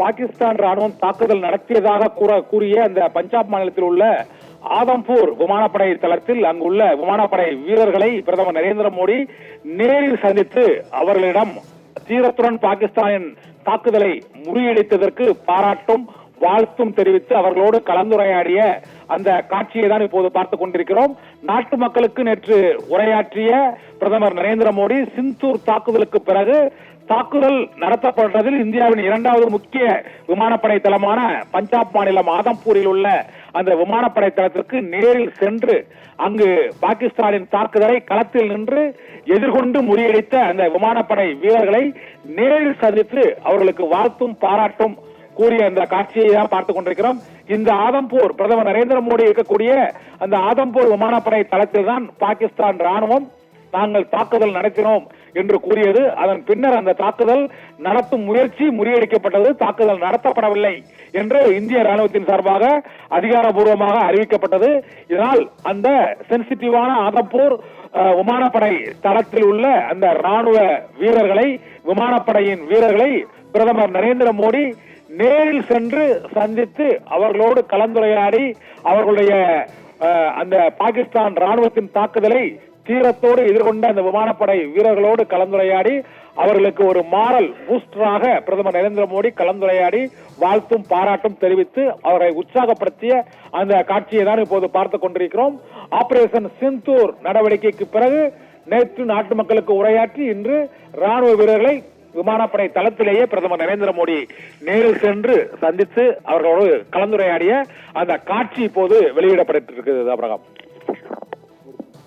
பாகிஸ்தான் ராணுவம் தாக்குதல் நடத்தியதாக கூறிய அந்த பஞ்சாப் மாநிலத்தில் உள்ள ஆதம்பூர் விமானப்படை தளத்தில் அங்குள்ள விமானப்படை வீரர்களை பிரதமர் நரேந்திர மோடி நேரில் சந்தித்து அவர்களிடம் தீரத்துடன் பாகிஸ்தானின் தாக்குதலை முறியடித்ததற்கு பாராட்டும் வாழ்த்தும் தெரிவித்து அவர்களோடு கலந்துரையாடிய அந்த காட்சியை தான் இப்போது பார்த்துக் கொண்டிருக்கிறோம். நாட்டு மக்களுக்கு நேற்று உரையாற்றிய பிரதமர் நரேந்திர மோடி சிந்தூர் தாக்குதலுக்கு பிறகு தாக்குதல் நடத்தப்பட்டதில் இந்தியாவின் இரண்டாவது முக்கிய விமானப்படை தளமான பஞ்சாப் மாநிலம் ஆதம்பூரில் உள்ள அந்த விமானப்படை தளத்திற்கு நேரில் சென்று அங்கு பாகிஸ்தானின் தாக்குதலை களத்தில் நின்று எதிர்கொண்டு முறியடித்த அந்த விமானப்படை வீரர்களை நேரில் சந்தித்து அவர்களுக்கு வாழ்த்தும் பாராட்டும் கூறிய அந்த காட்சியை தான் பார்த்துக் கொண்டிருக்கிறோம். இந்த ஆதம்பூர் பிரதமர் நரேந்திர மோடி இருக்கக்கூடிய அந்த ஆதம்பூர் விமானப்படை தளத்தில் தான் பாகிஸ்தான் ராணுவம் நாங்கள் தாக்குதல் நடத்தினோம் என்று கூறியது. அதன் பின்னர் அந்த தாக்குதல் நடத்தும் முயற்சி முறியடிக்கப்பட்டது, தாக்குதல் நடத்தப்படவில்லை என்று இந்திய ராணுவத்தின் சார்பாக அதிகாரப்பூர்வமாக அறிவிக்கப்பட்டது. இதனால் அந்த சென்சிட்டிவான ஆதம்பூர் விமானப்படை தளத்தில் உள்ள அந்த ராணுவ வீரர்களை, விமானப்படையின் வீரர்களை பிரதமர் நரேந்திர மோடி நேரில் சென்று சந்தித்து அவர்களோடு கலந்துரையாடி அவர்களுடைய அந்த பாகிஸ்தான் ராணுவத்தின் தாக்குதலை தீரத்தோடு எதிர்கொண்ட அந்த விமானப்படை வீரர்களோடு கலந்துரையாடி அவர்களுக்கு ஒரு மாரல் பூஸ்டராக பிரதமர் நரேந்திர மோடி கலந்துரையாடி வாழ்த்தும் பாராட்டும் தெரிவித்து அவரை உற்சாகப்படுத்திய அந்த காட்சியை தான் இப்போது பார்த்துக் கொண்டிருக்கிறோம். ஆபரேஷன் சிந்தூர் நடவடிக்கைக்கு பிறகு நேற்று நாட்டு மக்களுக்கு உரையாற்றி இன்று ராணுவ வீரர்களை விமானப்படை தளத்திலேயே பிரதமர் நரேந்திர மோடி நேரில் சென்று சந்தித்து அவர்களோடு கலந்துரையாடிய அந்த காட்சி இப்போது வெளியிடப்பட்டிருக்கிறது. அப்ரகாம்.